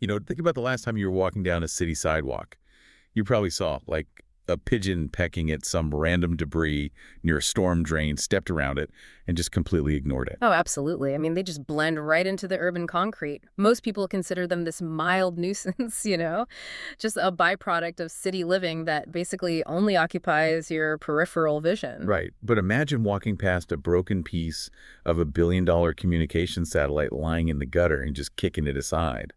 Think about the last time you were walking down a city sidewalk. You probably saw, like, a pigeon pecking at some random debris near a storm drain, stepped around it, and just completely ignored it. Oh, absolutely. I mean, they just blend right into the urban concrete. Most people consider them this mild nuisance, just a byproduct of city living that basically only occupies your peripheral vision. Right. But imagine walking past a broken piece of $1 billion communication satellite lying in the gutter and just kicking it aside.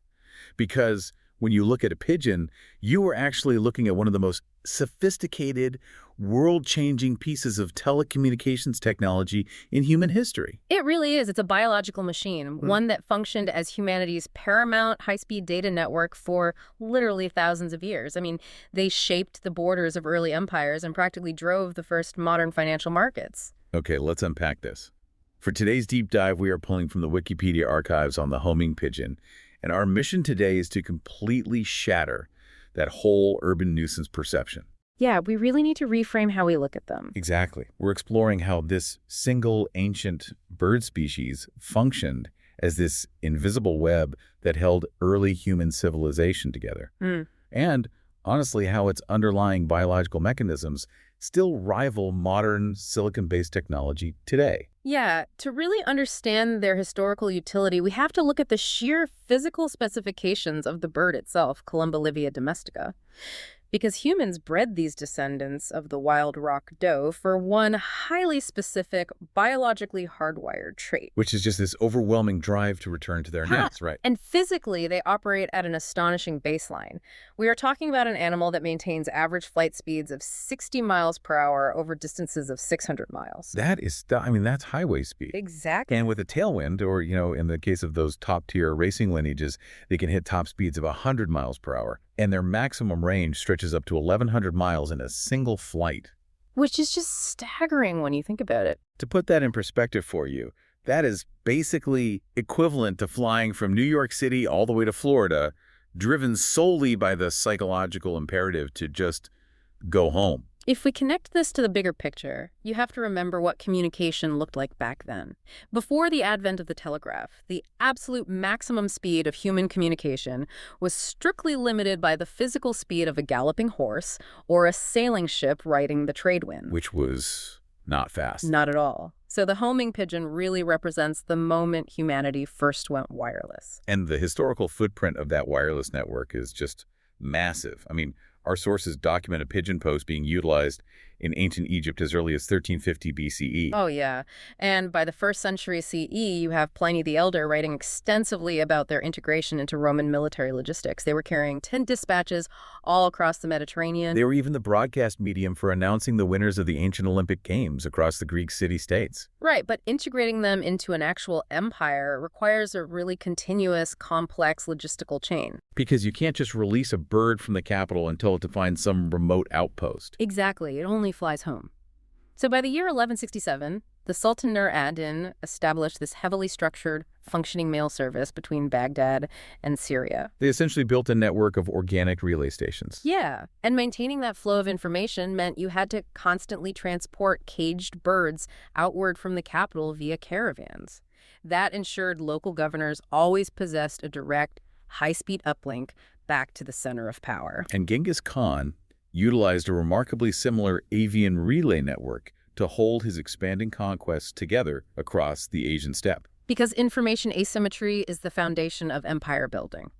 Because when you look at a pigeon, you are actually looking at one of the most sophisticated, world-changing pieces of telecommunications technology in human history. It really is. It's a biological machine, one that functioned as humanity's paramount high-speed data network for literally thousands of years. I mean, they shaped the borders of early empires and practically drove the first modern financial markets. Okay, let's unpack this. For today's deep dive, we are pulling from the Wikipedia archives on the homing pigeon, and our mission today is to completely shatter that whole urban nuisance perception. Yeah, we really need to reframe how we look at them. Exactly. We're exploring how this single ancient bird species functioned as this invisible web that held early human civilization together. And, honestly, how its underlying biological mechanisms still rival modern silicon-based technology today. Yeah, to really understand their historical utility, we have to look at the sheer physical specifications of the bird itself, Columba livia domestica. Because humans bred these descendants of the wild rock doe for one highly specific, biologically hardwired trait. Which is just this overwhelming drive to return to their nests, right? And physically, they operate at an astonishing baseline. We are talking about an animal that maintains average flight speeds of 60 miles per hour over distances of 600 miles. That's highway speed. Exactly. And with a tailwind, or, in the case of those top-tier racing lineages, they can hit top speeds of 100 miles per hour. And their maximum range stretches up to 1,100 miles in a single flight. Which is just staggering when you think about it. To put that in perspective for you, that is basically equivalent to flying from New York City all the way to Florida, driven solely by the psychological imperative to just go home. If we connect this to the bigger picture, you have to remember what communication looked like back then. Before the advent of the telegraph, the absolute maximum speed of human communication was strictly limited by the physical speed of a galloping horse or a sailing ship riding the trade wind. Which was not fast. Not at all. So the homing pigeon really represents the moment humanity first went wireless. And the historical footprint of that wireless network is just massive. Our sources document a pigeon post being utilized in ancient Egypt as early as 1350 BCE. Oh, yeah. And by the 1st century CE, you have Pliny the Elder writing extensively about their integration into Roman military logistics. They were carrying 10 dispatches all across the Mediterranean. They were even the broadcast medium for announcing the winners of the ancient Olympic Games across the Greek city-states. Right, but integrating them into an actual empire requires a really continuous, complex logistical chain. Because you can't just release a bird from the capital and tell it to find some remote outpost. Exactly. It only flies home. So by the year 1167, the Sultan Nur ad-Din established this heavily structured, functioning mail service between Baghdad and Syria. They essentially built a network of organic relay stations. Yeah, and maintaining that flow of information meant you had to constantly transport caged birds outward from the capital via caravans. That ensured local governors always possessed a direct, high-speed uplink back to the center of power. And Genghis Khan utilized a remarkably similar avian relay network to hold his expanding conquests together across the Asian steppe. Because information asymmetry is the foundation of empire building.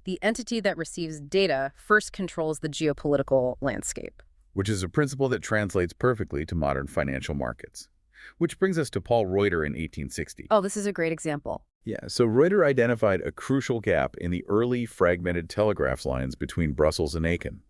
The entity that receives data first controls the geopolitical landscape. Which is a principle that translates perfectly to modern financial markets. Which brings us to Paul Reuter in 1860. Oh, this is a great example. Yeah, so Reuter identified a crucial gap in the early fragmented telegraph lines between Brussels and Aachen.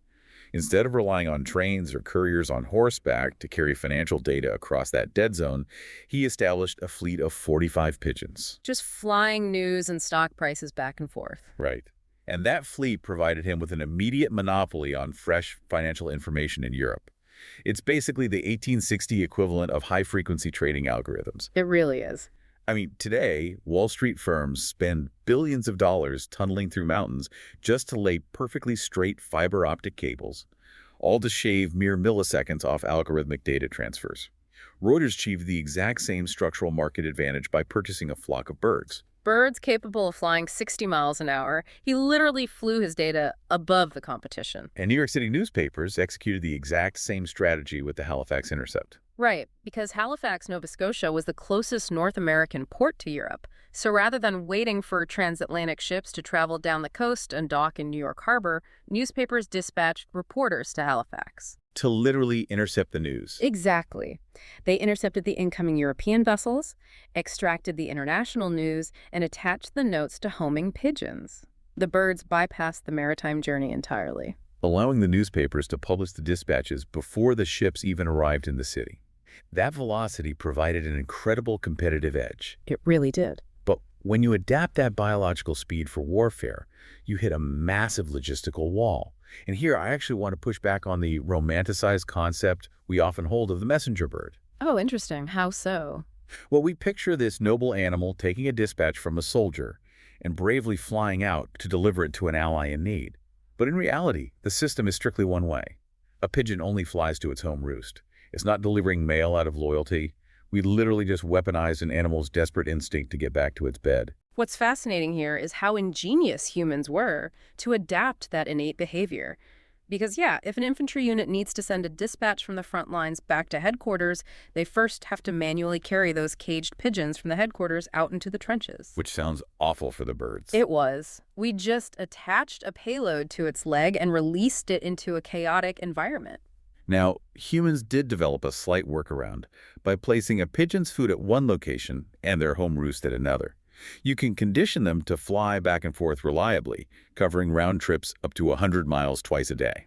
Instead of relying on trains or couriers on horseback to carry financial data across that dead zone, he established a fleet of 45 pigeons. Just flying news and stock prices back and forth. Right. And that fleet provided him with an immediate monopoly on fresh financial information in Europe. It's basically the 1860 equivalent of high-frequency trading algorithms. It really is. Today, Wall Street firms spend billions of dollars tunneling through mountains just to lay perfectly straight fiber optic cables, all to shave mere milliseconds off algorithmic data transfers. Reuters achieved the exact same structural market advantage by purchasing a flock of birds. Birds capable of flying 60 miles an hour. He literally flew his data above the competition. And New York City newspapers executed the exact same strategy with the Halifax intercept. Right, because Halifax, Nova Scotia was the closest North American port to Europe. So rather than waiting for transatlantic ships to travel down the coast and dock in New York Harbor, newspapers dispatched reporters to Halifax. To literally intercept the news. Exactly. They intercepted the incoming European vessels, extracted the international news, and attached the notes to homing pigeons. The birds bypassed the maritime journey entirely. Allowing the newspapers to publish the dispatches before the ships even arrived in the city. That velocity provided an incredible competitive edge. It really did. But when you adapt that biological speed for warfare, you hit a massive logistical wall. And here I actually want to push back on the romanticized concept we often hold of the messenger bird. Oh, interesting. How so? Well, we picture this noble animal taking a dispatch from a soldier and bravely flying out to deliver it to an ally in need. But in reality, the system is strictly one way. A pigeon only flies to its home roost. It's not delivering mail out of loyalty. We literally just weaponize an animal's desperate instinct to get back to its bed. What's fascinating here is how ingenious humans were to adapt that innate behavior. Because, yeah, if an infantry unit needs to send a dispatch from the front lines back to headquarters, they first have to manually carry those caged pigeons from the headquarters out into the trenches. Which sounds awful for the birds. It was. We just attached a payload to its leg and released it into a chaotic environment. Now, humans did develop a slight workaround by placing a pigeon's food at one location and their home roost at another. You can condition them to fly back and forth reliably, covering round trips up to 100 miles twice a day.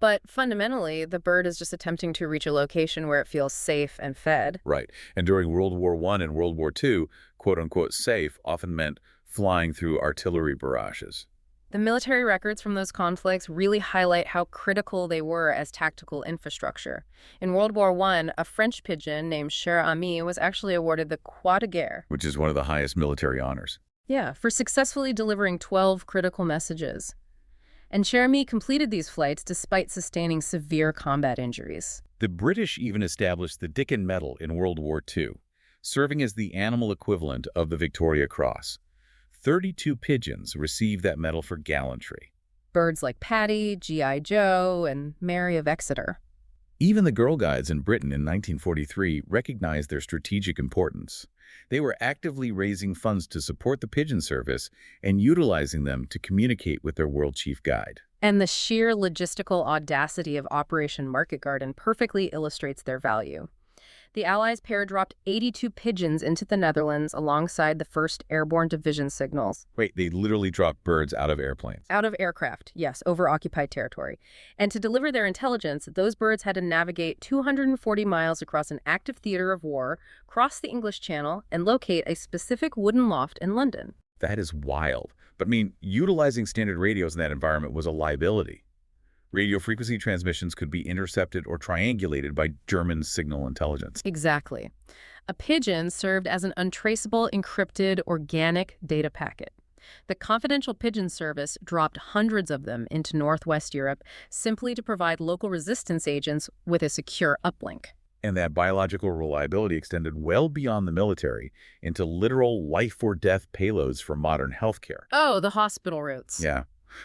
But fundamentally, the bird is just attempting to reach a location where it feels safe and fed. Right. And during World War I and World War II, quote-unquote safe often meant flying through artillery barrages. The military records from those conflicts really highlight how critical they were as tactical infrastructure. In World War I, a French pigeon named Cher Ami was actually awarded the Croix de Guerre. Which is one of the highest military honors. Yeah, for successfully delivering 12 critical messages. And Cher Ami completed these flights despite sustaining severe combat injuries. The British even established the Dickon Medal in World War II, serving as the animal equivalent of the Victoria Cross. 32 pigeons received that medal for gallantry. Birds like Patty, G.I. Joe, and Mary of Exeter. Even the Girl Guides in Britain in 1943 recognized their strategic importance. They were actively raising funds to support the pigeon service and utilizing them to communicate with their world chief guide. And the sheer logistical audacity of Operation Market Garden perfectly illustrates their value. The Allies pair-dropped 82 pigeons into the Netherlands alongside the 1st Airborne Division signals. Wait, they literally dropped birds out of airplanes? Out of aircraft, yes, over occupied territory. And to deliver their intelligence, those birds had to navigate 240 miles across an active theater of war, cross the English Channel, and locate a specific wooden loft in London. That is wild. But I mean, utilizing standard radios in that environment was a liability. Radio frequency transmissions could be intercepted or triangulated by German signal intelligence. Exactly. A pigeon served as an untraceable, encrypted, organic data packet. The confidential pigeon service dropped hundreds of them into Northwest Europe simply to provide local resistance agents with a secure uplink. And that biological reliability extended well beyond the military into literal life-or-death payloads for modern healthcare. Oh, the hospital routes. Yeah.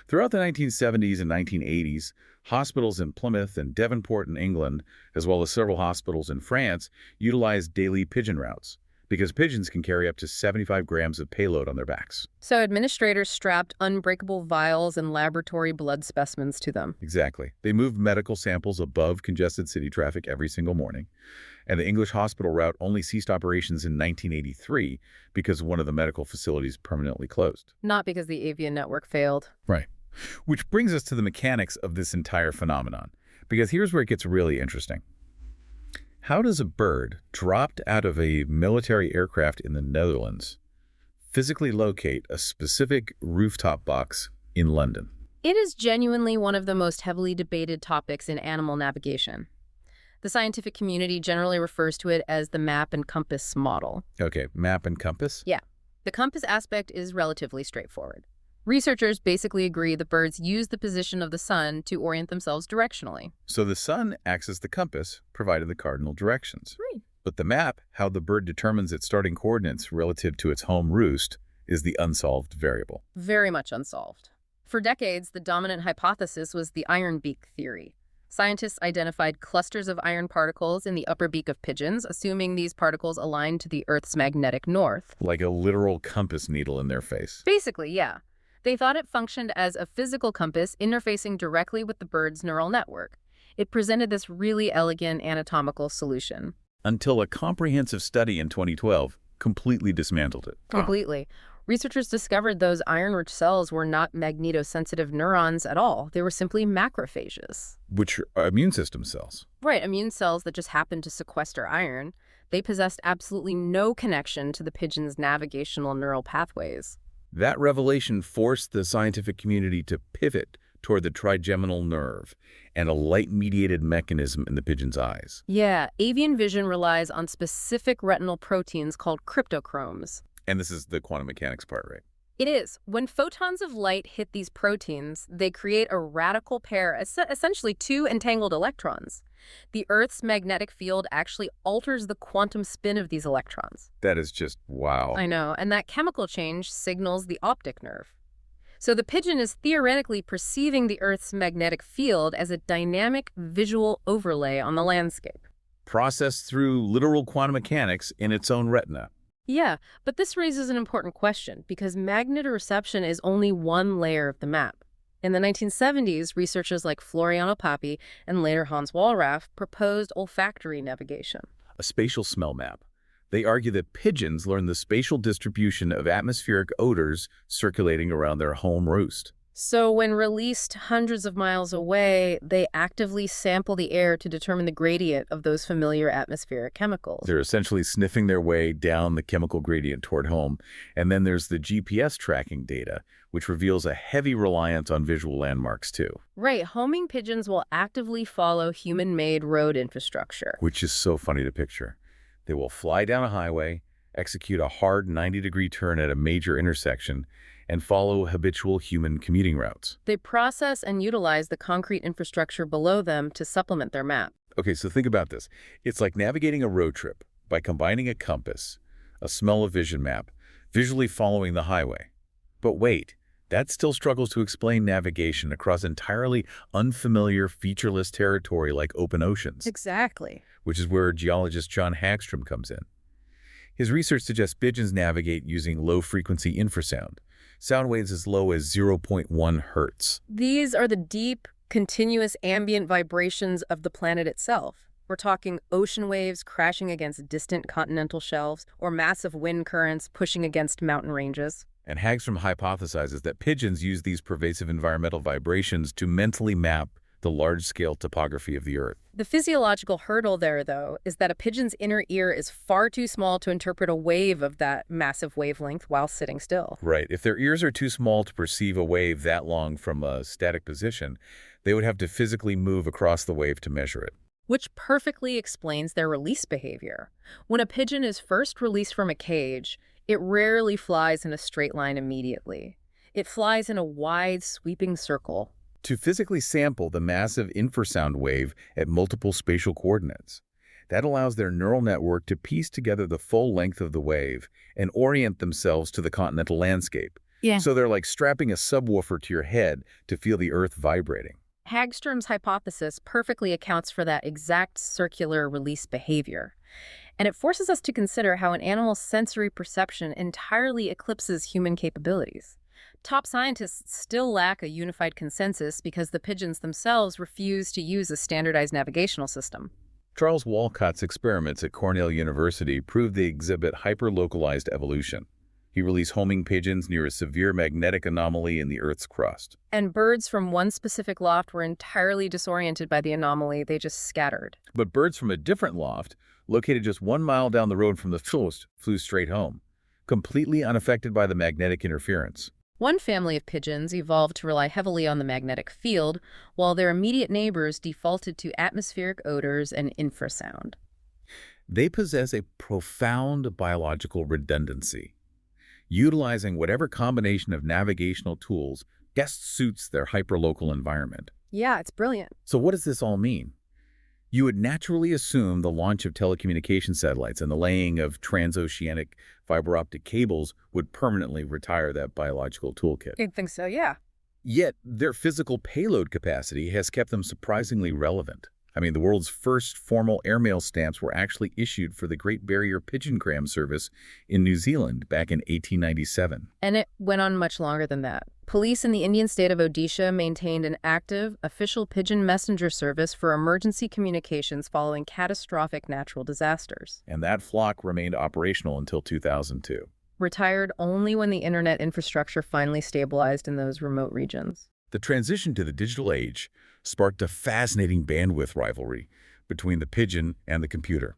Throughout the 1970s and 1980s, hospitals in Plymouth and Devonport in England, as well as several hospitals in France, utilized daily pigeon routes because pigeons can carry up to 75 grams of payload on their backs. So administrators strapped unbreakable vials and laboratory blood specimens to them. Exactly. They moved medical samples above congested city traffic every single morning. And the English hospital route only ceased operations in 1983 because one of the medical facilities permanently closed. Not because the avian network failed. Right. Which brings us to the mechanics of this entire phenomenon, because here's where it gets really interesting. How does a bird dropped out of a military aircraft in the Netherlands physically locate a specific rooftop box in London? It is genuinely one of the most heavily debated topics in animal navigation. The scientific community generally refers to it as the map and compass model. Okay, map and compass? Yeah. The compass aspect is relatively straightforward. Researchers basically agree that birds use the position of the sun to orient themselves directionally. So the sun acts as the compass, provided the cardinal directions. Right. But the map, how the bird determines its starting coordinates relative to its home roost, is the unsolved variable. Very much unsolved. For decades, the dominant hypothesis was the iron beak theory. Scientists identified clusters of iron particles in the upper beak of pigeons, assuming these particles aligned to the Earth's magnetic north. Like a literal compass needle in their face. Basically, yeah. They thought it functioned as a physical compass interfacing directly with the bird's neural network. It presented this really elegant anatomical solution. Until a comprehensive study in 2012 completely dismantled it. Completely. Researchers discovered those iron-rich cells were not magnetosensitive neurons at all. They were simply macrophages. Which are immune system cells. Right, immune cells that just happen to sequester iron. They possessed absolutely no connection to the pigeon's navigational neural pathways. That revelation forced the scientific community to pivot toward the trigeminal nerve and a light-mediated mechanism in the pigeon's eyes. Yeah, avian vision relies on specific retinal proteins called cryptochromes. And this is the quantum mechanics part, right? It is. When photons of light hit these proteins, they create a radical pair, essentially two entangled electrons. The Earth's magnetic field actually alters the quantum spin of these electrons. That is just wow. I know, and that chemical change signals the optic nerve. So the pigeon is theoretically perceiving the Earth's magnetic field as a dynamic visual overlay on the landscape. Processed through literal quantum mechanics in its own retina. Yeah, but this raises an important question because magnetoreception is only one layer of the map. In the 1970s, researchers like Floriano Papi and later Hans Wallraff proposed olfactory navigation. A spatial smell map. They argue that pigeons learn the spatial distribution of atmospheric odors circulating around their home roost. So when released hundreds of miles away, they actively sample the air to determine the gradient of those familiar atmospheric chemicals. They're essentially sniffing their way down the chemical gradient toward home. And then there's the GPS tracking data, which reveals a heavy reliance on visual landmarks, too. Right. Homing pigeons will actively follow human-made road infrastructure. Which is so funny to picture. They will fly down a highway, execute a hard 90-degree turn at a major intersection, and follow habitual human commuting routes. They process and utilize the concrete infrastructure below them to supplement their map. Okay, so think about this. It's like navigating a road trip by combining a compass, a smell-o-vision map, visually following the highway. But wait, that still struggles to explain navigation across entirely unfamiliar, featureless territory like open oceans. Exactly. Which is where geologist John Hagstrom comes in. His research suggests pigeons navigate using low-frequency infrasound, sound waves as low as 0.1 hertz. These are the deep, continuous ambient vibrations of the planet itself. We're talking ocean waves crashing against distant continental shelves or massive wind currents pushing against mountain ranges. And Hagstrom hypothesizes that pigeons use these pervasive environmental vibrations to mentally map the large-scale topography of the Earth. The physiological hurdle there, though, is that a pigeon's inner ear is far too small to interpret a wave of that massive wavelength while sitting still. Right. If their ears are too small to perceive a wave that long from a static position, they would have to physically move across the wave to measure it. Which perfectly explains their release behavior. When a pigeon is first released from a cage, it rarely flies in a straight line immediately. It flies in a wide, sweeping circle. To physically sample the massive infrasound wave at multiple spatial coordinates. That allows their neural network to piece together the full length of the wave and orient themselves to the continental landscape. Yeah. So they're like strapping a subwoofer to your head to feel the Earth vibrating. Hagstrom's hypothesis perfectly accounts for that exact circular release behavior. And it forces us to consider how an animal's sensory perception entirely eclipses human capabilities. Top scientists still lack a unified consensus because the pigeons themselves refuse to use a standardized navigational system. Charles Walcott's experiments at Cornell University proved they exhibit hyper-localized evolution. He released homing pigeons near a severe magnetic anomaly in the Earth's crust. And birds from one specific loft were entirely disoriented by the anomaly. They just scattered. But birds from a different loft, located just 1 mile down the road from the first, flew straight home, completely unaffected by the magnetic interference. One family of pigeons evolved to rely heavily on the magnetic field, while their immediate neighbors defaulted to atmospheric odors and infrasound. They possess a profound biological redundancy, utilizing whatever combination of navigational tools best suits their hyperlocal environment. Yeah, it's brilliant. So what does this all mean? You would naturally assume the launch of telecommunication satellites and the laying of transoceanic fiber optic cables would permanently retire that biological toolkit. You'd think so, yeah. Yet, their physical payload capacity has kept them surprisingly relevant. I mean, the world's first formal airmail stamps were actually issued for the Great Barrier Pigeongram service in New Zealand back in 1897. And it went on much longer than that. Police in the Indian state of Odisha maintained an active, official pigeon messenger service for emergency communications following catastrophic natural disasters. And that flock remained operational until 2002. Retired only when the internet infrastructure finally stabilized in those remote regions. The transition to the digital age sparked a fascinating bandwidth rivalry between the pigeon and the computer.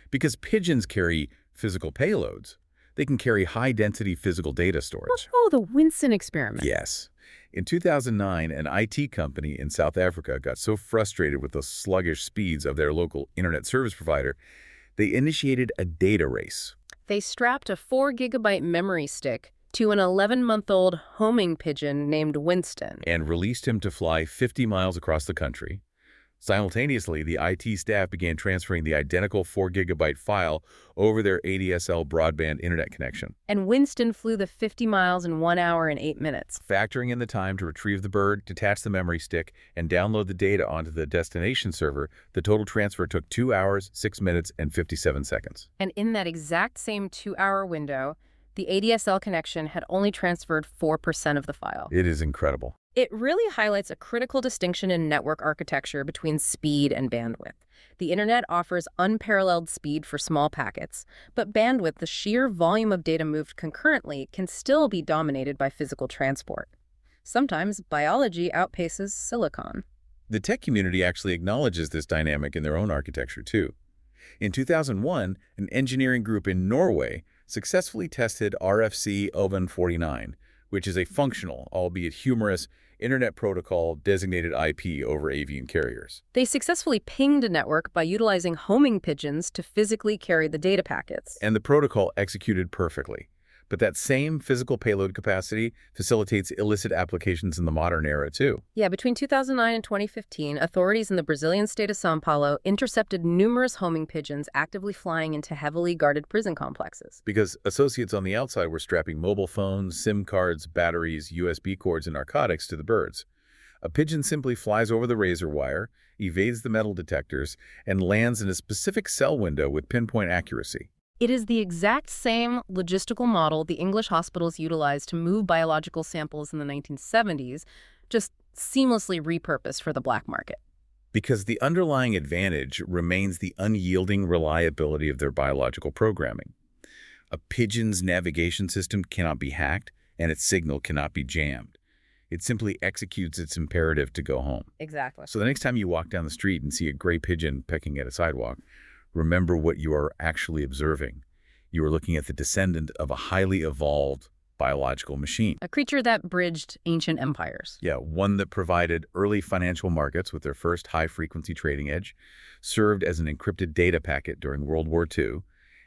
Because pigeons carry physical payloads, they can carry high-density physical data storage. Oh, the Winston experiment. Yes. In 2009, an IT company in South Africa got so frustrated with the sluggish speeds of their local internet service provider, they initiated a data race. They strapped a 4-gigabyte memory stick to an 11-month-old homing pigeon named Winston. And released him to fly 50 miles across the country. Simultaneously, the IT staff began transferring the identical 4-gigabyte file over their ADSL broadband internet connection. And Winston flew the 50 miles in 1 hour and 8 minutes. Factoring in the time to retrieve the bird, detach the memory stick, and download the data onto the destination server, the total transfer took 2 hours, 6 minutes, and 57 seconds. And in that exact same 2-hour window, the ADSL connection had only transferred 4% of the file. It is incredible. It really highlights a critical distinction in network architecture between speed and bandwidth. The internet offers unparalleled speed for small packets, but bandwidth, the sheer volume of data moved concurrently, can still be dominated by physical transport. Sometimes biology outpaces silicon. The tech community actually acknowledges this dynamic in their own architecture, too. In 2001, an engineering group in Norway successfully tested RFC Oven 49, which is a functional, albeit humorous, Internet Protocol designated IP over avian carriers. They successfully pinged a network by utilizing homing pigeons to physically carry the data packets. And the protocol executed perfectly. But that same physical payload capacity facilitates illicit applications in the modern era, too. Yeah, between 2009 and 2015, authorities in the Brazilian state of São Paulo intercepted numerous homing pigeons actively flying into heavily guarded prison complexes. Because associates on the outside were strapping mobile phones, SIM cards, batteries, USB cords, and narcotics to the birds. A pigeon simply flies over the razor wire, evades the metal detectors, and lands in a specific cell window with pinpoint accuracy. It is the exact same logistical model the English hospitals utilized to move biological samples in the 1970s, just seamlessly repurposed for the black market. Because the underlying advantage remains the unyielding reliability of their biological programming. A pigeon's navigation system cannot be hacked, and its signal cannot be jammed. It simply executes its imperative to go home. Exactly. So the next time you walk down the street and see a gray pigeon pecking at a sidewalk, remember what you are actually observing. You are looking at the descendant of a highly evolved biological machine. A creature that bridged ancient empires. Yeah, one that provided early financial markets with their first high-frequency trading edge, served as an encrypted data packet during World War II,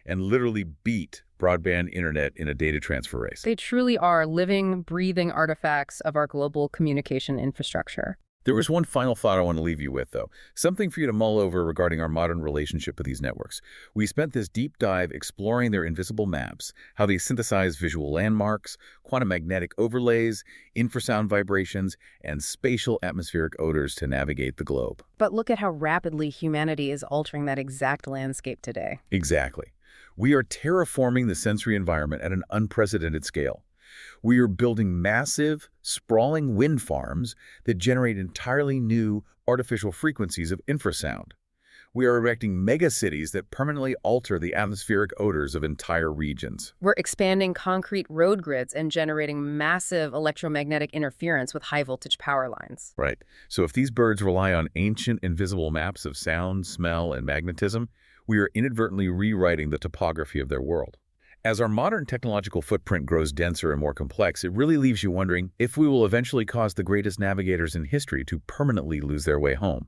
and literally beat broadband internet in a data transfer race. They truly are living, breathing artifacts of our global communication infrastructure. There was one final thought I want to leave you with, though. Something for you to mull over regarding our modern relationship with these networks. We spent this deep dive exploring their invisible maps, how they synthesize visual landmarks, quantum magnetic overlays, infrasound vibrations, and spatial atmospheric odors to navigate the globe. But look at how rapidly humanity is altering that exact landscape today. Exactly. We are terraforming the sensory environment at an unprecedented scale. We are building massive, sprawling wind farms that generate entirely new artificial frequencies of infrasound. We are erecting megacities that permanently alter the atmospheric odors of entire regions. We're expanding concrete road grids and generating massive electromagnetic interference with high-voltage power lines. Right. So if these birds rely on ancient invisible maps of sound, smell, and magnetism, we are inadvertently rewriting the topography of their world. As our modern technological footprint grows denser and more complex, it really leaves you wondering if we will eventually cause the greatest navigators in history to permanently lose their way home.